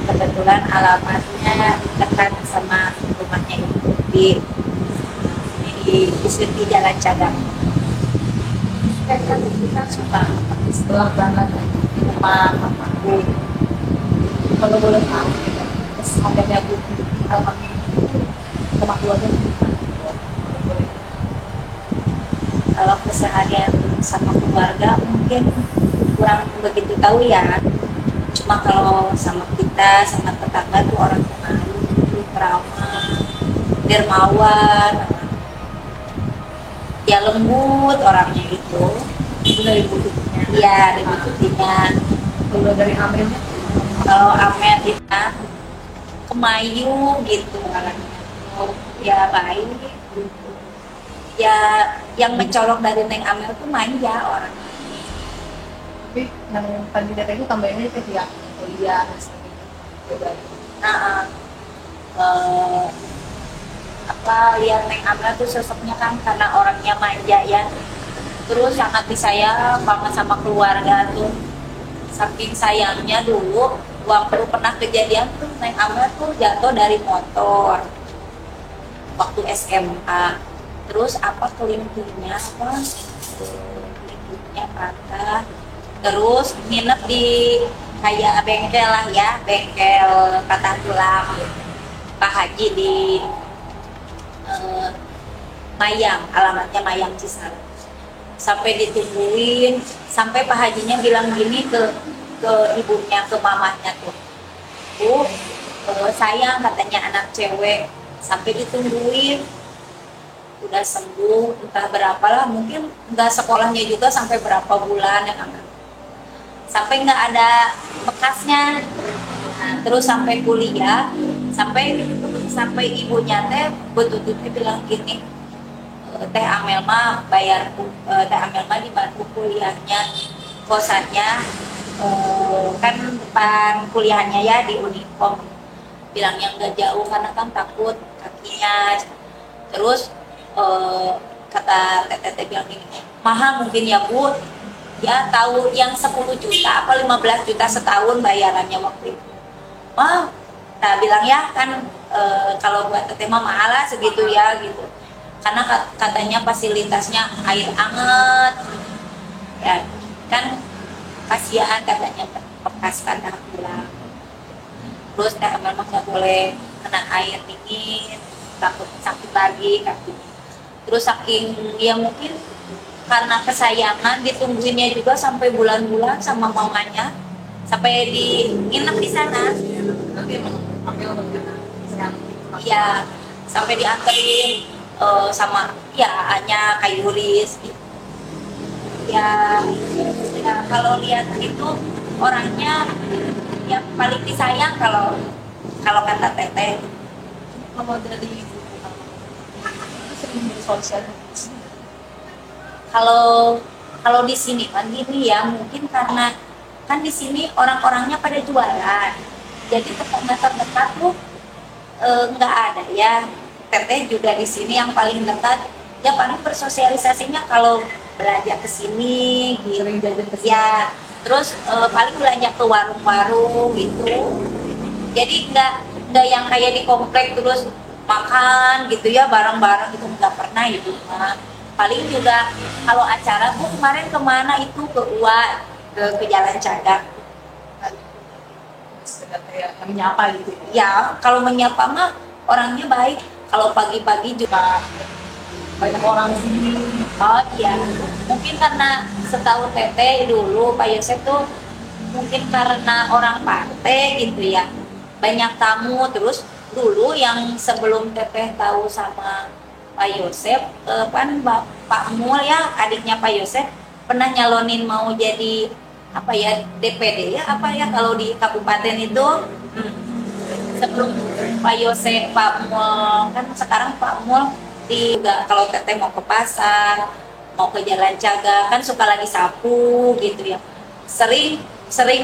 kebetulan alamatnya dekat sama rumahnya ibu di Jalan Cadang. Kita suka setelah banget rumah mamaku. Kalau boleh tahu, terus adanya bu sama keluarga. Kalau keseharian sama keluarga mungkin kurang begitu tahu ya. Cuma kalau sama kita, sama tetangga tuh orang Melayu, ramah, dermawan, ya lembut orangnya itu dari bututnya. Iya, dari bututnya. Kalau dari Amelnya? Kalau Amel kita kemayu gitu orangnya. Ya baik. Ya yang mencolok dari Neng Amel tuh manja orangnya. Tapi yang kandidat itu tambahannya itu ya kuliah Nah, apa yang Neng Amel tuh sosoknya kan karena orangnya manja ya, terus sangat disayang banget sama keluarga tuh, saking sayangnya dulu waktu pernah kejadian tuh Neng Amel tuh jatuh dari motor waktu SMA, terus apa kelingkingnya patah, terus nginep di kayak bengkel lah ya, bengkel patah tulang Pak Haji di Mayang, alamatnya Mayang Cisaran. Sampai ditungguin, sampai Pak Hajinya bilang gini ke ibunya, ke mamanya tuh, Bu, sayang katanya anak cewek, sampai ditungguin, udah sembuh, entah berapa lah, mungkin nggak sekolahnya juga sampai berapa bulan ya kan, sampai nggak ada bekasnya. Nah, terus sampai kuliah, sampai ibunya teh betul-betul bilang gini, Teh Amel mah Teh Amel mah dibantu kuliahnya, kosannya kan depan kuliahnya ya di Unikom, bilangnya nggak jauh karena kan takut kakinya. Terus kata teteh bilang gini, mahal mungkin ya Bu, ya tahu yang 10 juta apa 15 juta setahun bayarannya waktu itu. Wah, nah bilang ya kan kalau buat teteh mah mahal lah segitu ya gitu, karena katanya fasilitasnya air hangat ya kan, kasihan katanya bekas patah tulang. Terus memang nggak boleh kena air dingin, takut sakit lagi kakinya. Terus saking ya mungkin karena kesayangan ditungguinnya juga sampai bulan-bulan sama mamanya, sampai nginep di sana. Iya, sampai dianterin sama ya hanya Kayuris gitu. Ya kalau lihat itu orangnya yang paling disayang kalau kata teteh. kalau dari sering bersosialisasi. Kalau di sini kan gini ya, mungkin karena kan di sini orang-orangnya pada jualan, jadi tetangga terdekat tuh nggak ada ya. Teteh juga di sini yang paling dekat, ya paling bersosialisasinya kalau belanja ke sini gitu ya, terus paling belanja ke warung-warung gitu. Jadi nggak yang kayak di komplek terus makan gitu ya bareng-bareng, itu nggak pernah itu mah. Paling juga kalau acara Bu kemarin kemana itu ke UA, ke Jalan Cadang. Kayak menyapa gitu ya. Ya kalau menyapa mah orangnya baik. Kalau pagi-pagi juga Banyak orang sini. oh iya, mungkin karena setahu teteh dulu Pak Yosef tuh mungkin karena orang partai gitu ya, banyak tamu. Terus dulu yang sebelum teteh tahu sama Pak Yosef, kan Pak Mul ya, adiknya Pak Yosef pernah nyalonin mau jadi apa ya, DPD ya apa ya kalau di kabupaten itu. Sebelum Pak Yosef, Pak Mul kan sekarang Pak Mul juga kalau teteh mau ke pasar, mau ke Jalan Caga kan suka lagi sapu gitu ya, sering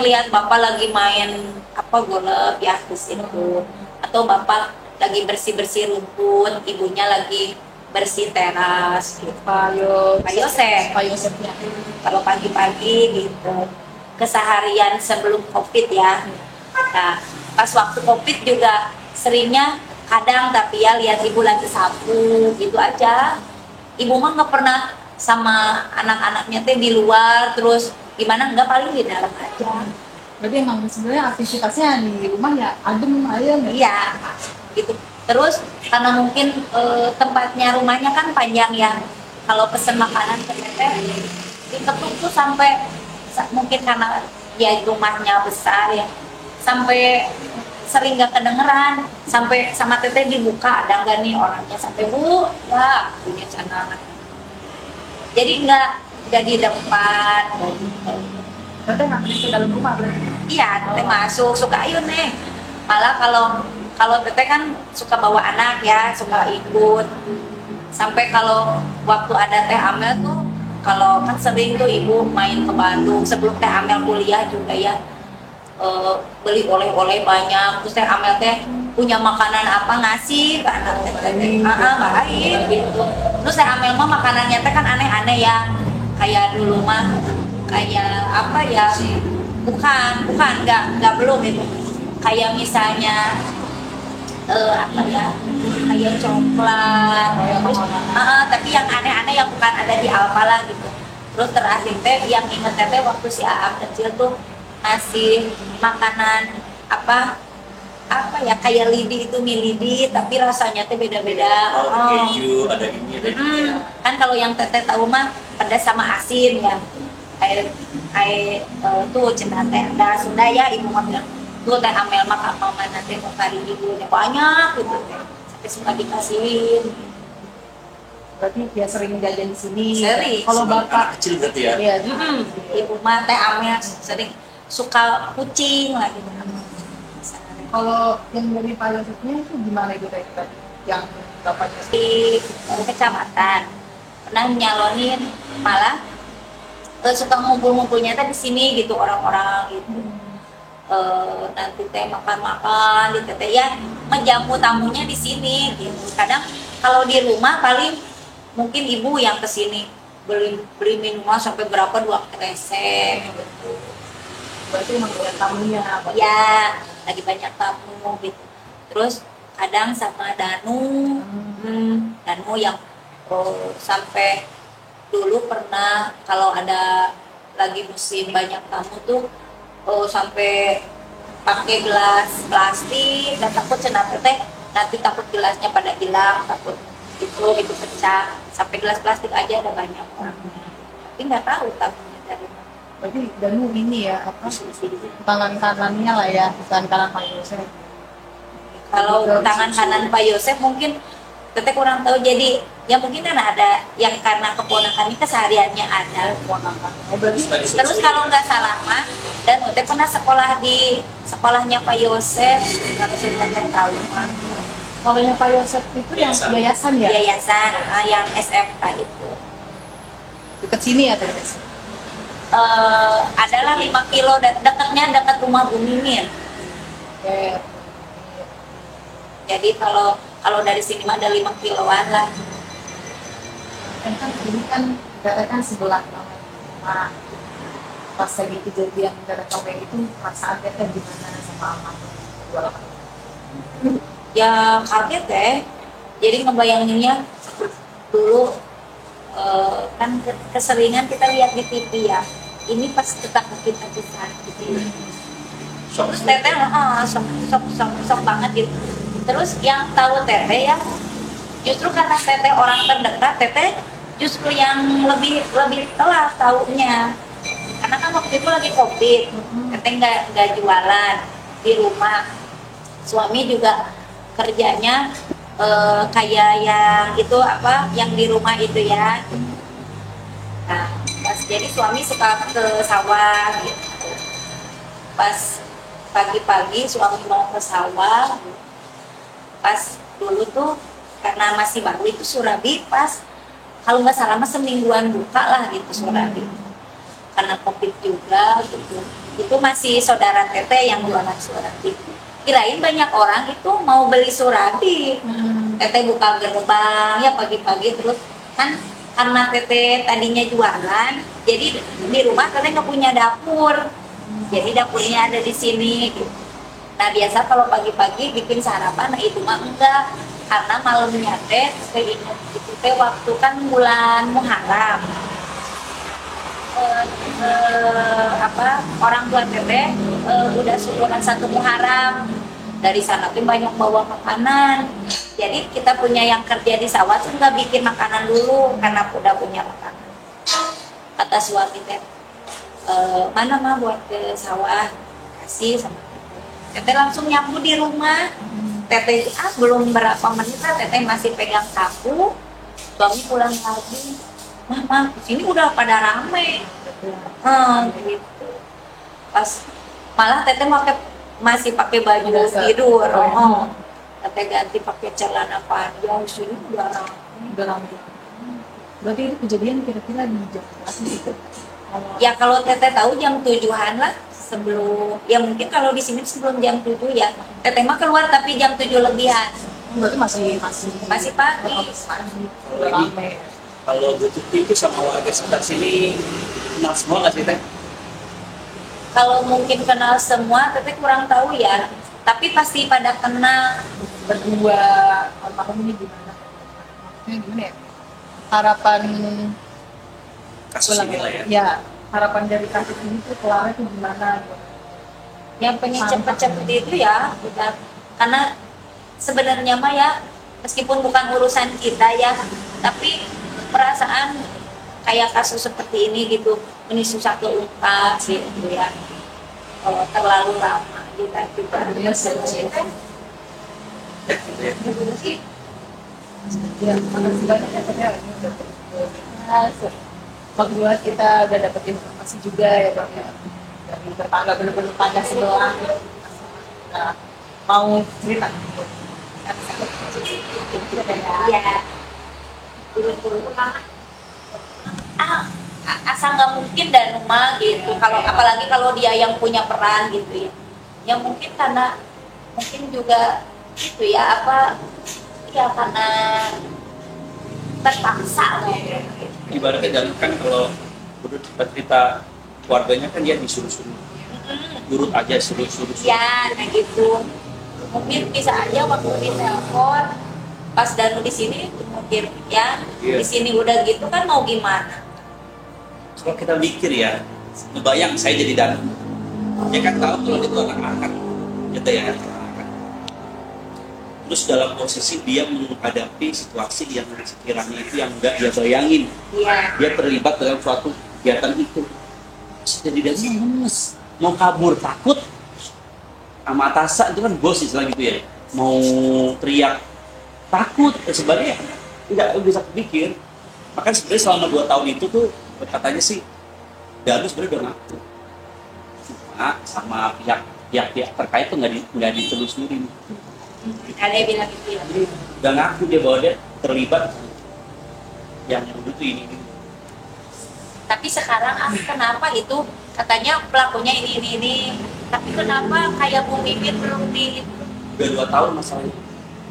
lihat bapak lagi main apa golf ya di situ, atau bapak lagi bersih rumput, ibunya lagi bersih teras gitu. Pak Yosef Pak Yosefnya. kalau pagi-pagi gitu. keseharian sebelum COVID ya. Nah, pas waktu COVID juga seringnya kadang tapi ya lihat ibu lagi sapu gitu aja. Ibu mah nggak pernah sama anak-anaknya teh di luar terus gimana, nggak, paling di dalam aja. Berarti emang sebenarnya aktivitasnya di rumah ya adem ayem ya. Iya gitu. Terus karena mungkin tempatnya rumahnya kan panjang ya, kalau pesen makanan ke teteh diketuk tuh sampai mungkin karena ya rumahnya besar ya, sampai sering gak kedengeran, sampai sama teteh dibuka ada nggak nih orangnya, sampai bu ya punya cadangan, jadi nggak di depan. Teteh nggak ke dalam rumah berarti. Iya, teteh masuk suka ayo nih, malah kalau teteh kan suka bawa anak ya, suka ikut, sampai kalau waktu ada teh Amel tuh, kalau kan sering tuh ibu main ke Bandung sebelum teh Amel kuliah juga ya, beli oleh-oleh banyak, terus teh Amel teh punya makanan apa ngasih ke anak teh, baik gitu. Terus teh Amel mah makanannya teh kan aneh-aneh ya, kayak dulu mah kayak apa ya, bukan nggak belum itu, kayak misalnya apa ya, kayak coklat, terus tapi yang aneh-aneh yang bukan ada di Alpala gitu. Terus terakhir teh yang inget teh waktu si Aam kecil tuh ngasih makanan apa ya, kayak lidi itu, mie lidi tapi rasanya teh beda-beda. Keju ada ini ada ini. Kan kalau yang teteh tahu mah pedas sama asin ya, kayak tuh cenah teh ada Sunda ya, ibu mah bilang tuh teh Amel mah mama nanti mau kari ibu banyak gitu teh, sampai suka dikasihin. Berarti dia sering jajan di sini. Sering. Kalau bapak Anak kecil berarti ya. iya, Ibu mah teh Amel sering suka kucing lagi. kalau yang dari Pak Yosefnya itu gimana itu teh tadi? Yang bapaknya Di kecamatan pernah nyalonin, malah suka ngumpul-ngumpulnya teh di sini gitu, orang-orang gitu. Nanti teh makan-makan di teteh ya, menjamu tamunya di sini gitu. Kadang kalau di rumah paling mungkin ibu yang kesini beli minuman sampai berapa, 2 kresek gitu. berarti emang banyak tamunya apa? Ya lagi banyak tamu gitu. Terus kadang sama Danu, Danu yang sampai dulu pernah kalau ada lagi musim banyak tamu tuh sampai pakai gelas plastik dan takut cenah teh nanti takut gelasnya pada hilang, takut itu pecah, sampai gelas plastik aja ada banyak orang, tapi nggak tahu tamunya dari mana. Berarti Danu ini ya apa? Tangan kanannya lah ya, tangan kanan Pak Yosef. Kalau tangan kanan Pak Yosef mungkin teteh kurang tahu, jadi ya mungkin kan ada yang karena keponakannya kesehariannya ada. Oh, berarti Terus kalau nggak salah mah, dan teteh pernah sekolah di sekolahnya Pak Yosef, kalau saya tahu mah kalau yang Pak Yosef itu yang yayasan ya? yayasan yang SMK itu. Dekat sini ya teh? Adalah 5 kilo dekatnya, dekat rumah Bu Mimin. Kayak Jadi kalau dari sini mah ada 5 kiloan lah. kan ini kan daerah kan sebelah banget. Nah, pas lagi kejadian daerah Tomeng itu perasaan teteh gimana sama almarhum? Ya kaget deh, jadi ngebayanginnya dulu kan keseringan kita lihat di TV ya, ini pas tetangga kita gitu. Terus teteh sok banget gitu. Terus yang tahu teteh ya, justru karena teteh orang terdekat, teteh justru yang lebih telat tahunya, karena kan waktu itu lagi COVID, teteh nggak jualan di rumah, suami juga kerjanya kayak yang itu apa yang di rumah itu ya. Nah pas jadi suami suka ke sawah gitu. Pas pagi-pagi suami mau ke sawah, pas dulu tuh karena masih baru itu Surabi, pas kalau nggak salah mah semingguan buka lah gitu Surabi, karena COVID juga gitu. Itu masih saudara teteh yang jualan Surabi. Kirain banyak orang itu mau beli Surabi. Teteh buka gerbang ya pagi-pagi, terus kan karena teteh tadinya jualan, jadi di rumah teteh nggak punya dapur. Jadi dapurnya ada di sini. Nah biasa kalau pagi-pagi bikin sarapan, nah itu mah enggak, karena malamnya teh keinget itu teh waktu kan bulan Muharram. Orang tua teteh udah syukuran 1 Muharram, dari sana tuh banyak bawa makanan, jadi kita punya yang kerja di sawah tuh nggak bikin makanan dulu karena udah punya makanan. Kata suami teh, mana mah buat ke sawah, kasih sama teteh. Langsung nyambu di rumah. Teteh belum berapa menit lah teteh masih pegang sapu, suami pulang lagi, mah sini udah pada rame. Gitu. Pas malah teteh masih pakai baju tidur. Teteh ganti pakai celana panjang, sini udah rame. Udah lama. Berarti itu kejadian kira-kira di jam berapa sih? Ya kalau teteh tahu jam 7-an lah, sebelum, ya mungkin kalau di sini sebelum jam 7 ya. Teteh mah keluar tapi jam 7 lebihan. Berarti Masih pagi. Udah rame. Kalau Bu Tuti itu sama warga sekitar sini kenal semua nggak sih Teh? Kalau mungkin kenal semua, teteh kurang tahu ya. Tapi pasti pada kenal. Berdua almarhum ini gimana? Maksudnya gimana ya? Harapan Kasus ini lah ya. Ya, harapan dari kasus ini tuh kelarnya tuh gimana? Yang pengen cepet-cepet itu ya, udah. Karena sebenarnya mah ya, meskipun bukan urusan kita ya, tapi perasaan kayak kasus seperti ini gitu, ini susah keungkap gitu ya. Kalau terlalu lama kita juga. Iya, sih. Ya, makasih banyak ya Teh, ini udah berbahas. Berdua kita udah dapet informasi juga ya Bang ya, dari tetangga, bener-bener tetangga sebelah. Nah, mau cerita? Iya. Asal nggak mungkin dan rumah gitu. Kalau apalagi kalau dia yang punya peran gitu ya. Ya mungkin karena mungkin juga itu ya ya karena terpaksa gitu. Ibaratnya dan kan kalau menurut cerita keluarganya kan dia disuruh-suruh, urut aja suruh-suruh. Ya, nah gitu. Mungkin bisa aja waktu ditelepon pas Danu di sini mungkin ya Iya. di sini udah gitu kan mau gimana? Kalau kita mikir ya, ngebayang saya jadi Danu, dia kan tahu kalau dia itu anak angkat, gitu ya. Terus dalam posisi dia menghadapi situasi yang sekiranya itu yang nggak dia bayangin, Iya. dia terlibat dalam suatu kegiatan itu. Terus jadi dia lemes, mau kabur, takut sama atasan itu kan bos istilah gitu ya, mau teriak takut sebenarnya nggak bisa pikir. Maka sebenarnya selama 2 tahun itu tuh katanya sih Danu sebenarnya udah ngaku, cuma sama pihak terkait tuh nggak ditelusurin. Ada yang bilang gitu ya. Jadi udah ngaku dia bahwa dia terlibat yang dulu tuh ini. Tapi sekarang kenapa itu katanya pelakunya ini. Tapi kenapa kayak Bu Mimin belum di Udah 2 tahun masalahnya.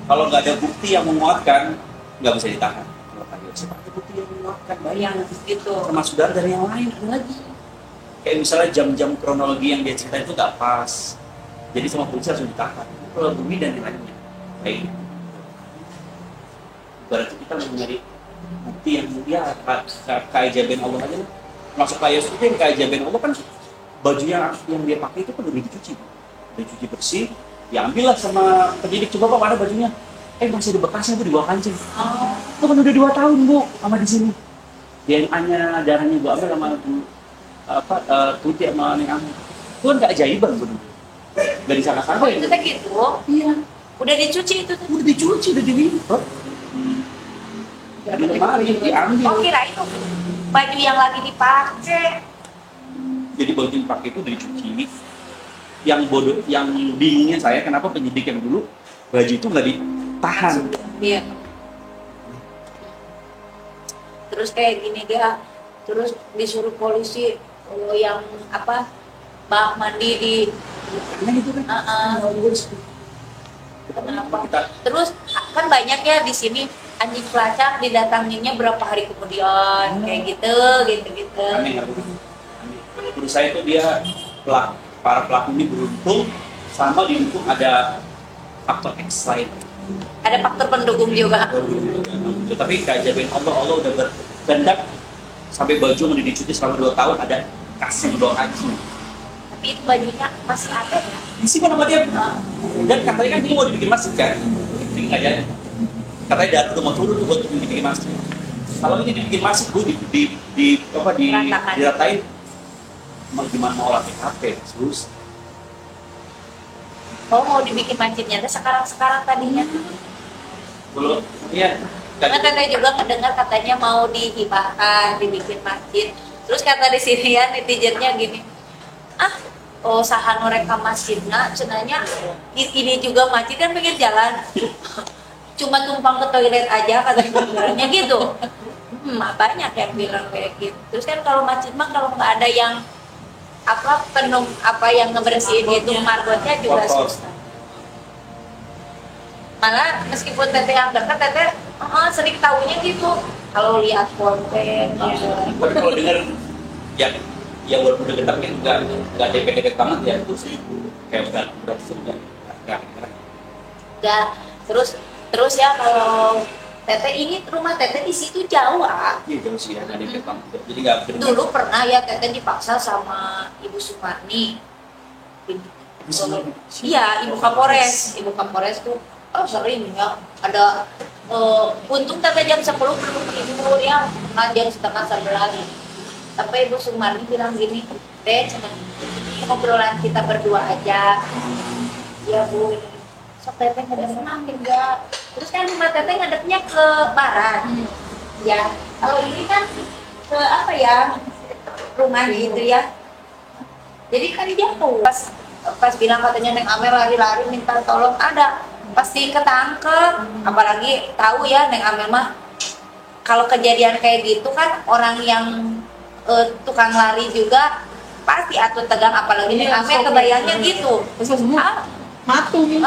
Kalau nggak ada bukti yang menguatkan, nggak bisa ditahan. Kalau ada bukti yang menguatkan, yang gitu. termasuk dari yang lain ada lagi. Kayak misalnya jam-jam kronologi yang dia cerita itu nggak pas. Jadi sama polisi langsung ditahan. Kalau bumi dan yang lainnya. Kayak gitu. Berarti kita mau nyari bukti yang ya kayak jaben Allah aja. Masuk kayak itu yang kayak jaben Allah kan bajunya yang dia pakai itu kan udah dicuci. Udah dicuci bersih, diambil lah sama penyidik, coba Pak mana bajunya? Masih ada bekasnya Bu di bawah kancing. Oh, Itu kan udah 2 tahun Bu sama di sini. DNA-nya darahnya Bu ambil sama Bu Tuti sama Neng Amu. Itu kan keajaiban Bu. Gak disangka-sangka oh ya. itu teh gitu. Iya. Udah dicuci itu tuh. Udah dicuci, udah dilipat. Di lemari, diambil. Oh kira itu baju yang lagi dipakai. Jadi baju yang dipakai itu udah dicuci. Yang bodoh, yang bingungnya saya kenapa penyidik yang dulu baju itu nggak ditahan. Iya. Terus kayak gini dia, terus disuruh polisi yang bak mandi di Karena itu kan. kenapa? Kita- Terus kan banyak ya di sini anjing pelacak didatanginnya berapa hari kemudian kayak gitu. Aneh nggak Bu? Aneh. Menurut saya itu dia para pelaku ini beruntung sama didukung ada faktor X lain. Ada faktor pendukung juga. Tapi keajaiban Allah udah berkehendak sampai baju mau dicuci selama 2 tahun ada kasih doa haji. Tapi itu bajunya masih ada ya. Disimpan sama dia. Dan katanya kan ini mau dibikin masjid kan? Ini nggak jadi. Katanya data udah mau turun tuh buat dibikin masjid. Kalau ini dibikin masjid, gue diratain. Mau gimana mau olah TKP, terus? Oh, mau dibikin masjidnya sekarang tadinya. Belum, iya. Karena teteh juga mendengar katanya mau dihibahkan, dibikin masjid. Terus kata di sini ya netizennya gini, saha mereka masjidnya, cenanya ini juga masjid kan pinggir jalan. Cuma tumpang ke toilet aja katanya gitu. Banyak yang bilang kayak gitu. Terus kan kalau masjid mah kalau nggak ada yang yang ngebersihin itu marbotnya juga susah. Malah meskipun teteh yang dekat, teteh sering tahunya gitu kalau lihat konten gitu. Tapi kalau dengar ya walaupun deket tapi kan nggak deket banget ya, itu sih kayak udah sudah Ya, terus ya kalau teteh ini rumah teteh di situ jauh Iya jauh sih ya, nggak deket banget. Jadi nggak Dulu pernah ya teteh dipaksa sama Ibu Sumarni. Iya, Ibu Kapolres tuh sering ya ada untung teteh jam 10 belum tidur ya, jam setengah 11. Tapi Ibu Sumarni bilang gini, teh cuman ngobrolan kita berdua aja. Ya Bu, sok teteh ngadepnya enggak. Terus kan rumah teteh ngadepnya ke barat. Ya, kalau ini kan ke rumah gitu ya. Jadi kan jauh. Pas bilang katanya Neng Amel lari-lari minta tolong, ada pasti ketangkep. Apalagi tahu ya Neng Amel mah kalau kejadian kayak gitu kan orang yang tukang lari juga pasti atuh tegang, apalagi Neng Amel kebayangnya gitu. Matu gitu.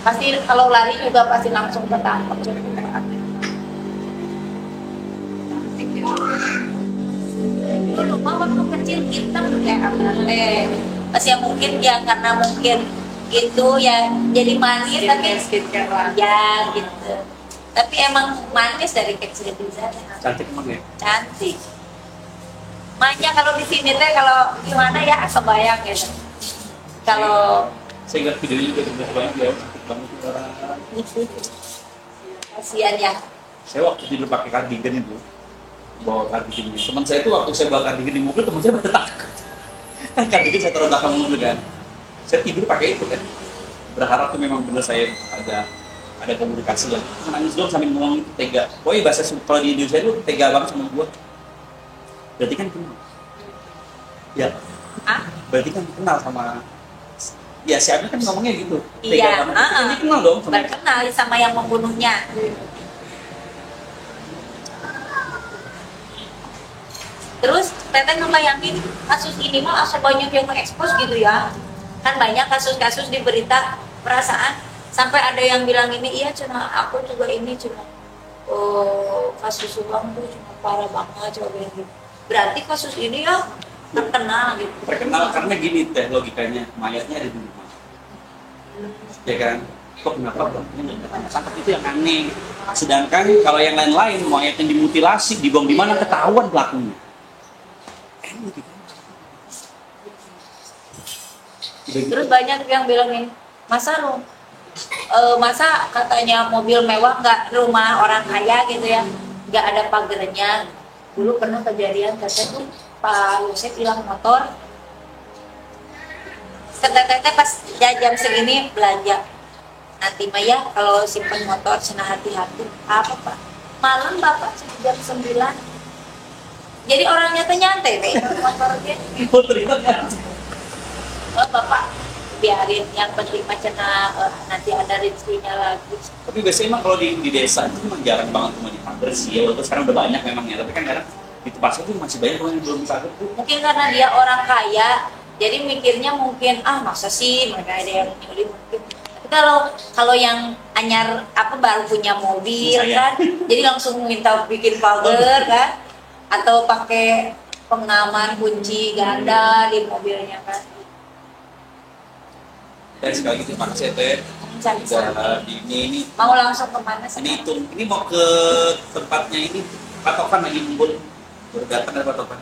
Pasti kalau lari juga pasti langsung ketangkep. Dulu waktu kecil kita kayak pas ya mungkin ya karena mungkin itu ya jadi manis tapi ya gitu. Tapi emang manis dari kecil bisa. cantik emang ya. Cantik. Makanya kalau di sini teh kalau gimana ya kebayang gitu. Kalau Saya ingat videonya juga udah banyak ya, banget orang. kasihan ya. Saya waktu tidur pakai kardigan itu, bawa kardigan. Teman saya itu waktu saya bawa kardigan di mobil, teman saya pada takut. Kan kardigan saya taruh belakang mobil kan. Saya tidur pakai itu kan. Berharap tuh memang benar saya ada komunikasi yang nangis dong sambil ngomong itu tega. Pokoknya bahasa kalau di Indonesia itu tega banget sama gua. Berarti kan kenal. Ya. Berarti kan kenal sama. Ya si Abi kan ngomongnya gitu. Iya. Jadi kenal dong sama. Berkenal sama yang membunuhnya. Terus teteh ngebayangin kasus ini mah asal banyak yang mengekspos gitu ya. Kan banyak kasus-kasus di berita perasaan sampai ada yang bilang ini iya cuma aku juga ini cuma kasus uang tuh cuma parah banget coba bilang gitu. Berarti kasus ini ya terkenal gitu. Terkenal karena gini teh logikanya, mayatnya ada di rumah. Ya kan? Kok kenapa belakangnya nggak datang? Sangkap itu yang aneh. Sedangkan kalau yang lain-lain mayatnya dimutilasi, dibuang di mana ketahuan pelakunya. Terus banyak yang bilangin masa katanya mobil mewah nggak rumah orang kaya gitu ya, nggak ada pagernya. Dulu pernah kejadian katanya tuh Pak Yosef hilang motor, kata pas jam segini belanja. Nanti mah ya kalau simpen motor senang hati-hati. Apa Pak? Malam Bapak jam 9. Jadi orangnya tuh nyantai deh motornya. Bapak biarin yang penting macam nanti ada rezekinya lagi. Tapi biasanya emang kalau di desa itu memang jarang banget rumah dipagar sih ya, walaupun sekarang udah banyak memang ya, tapi kan kadang di tempat itu masih banyak rumah yang belum dipagar tuh. Mungkin karena dia orang kaya, jadi mikirnya mungkin masa sih mereka ada yang nyuri mungkin. Tapi kalau yang anyar baru punya mobil kan, jadi langsung minta bikin pagar kan, atau pakai pengaman kunci ganda di mobilnya kan. Dan sekali lagi terima kasih ya Teh. Sama-sama. Ini Mau langsung kemana ini mau ke tempatnya ini patokan lagi ngumpul. Baru datang dari patokan.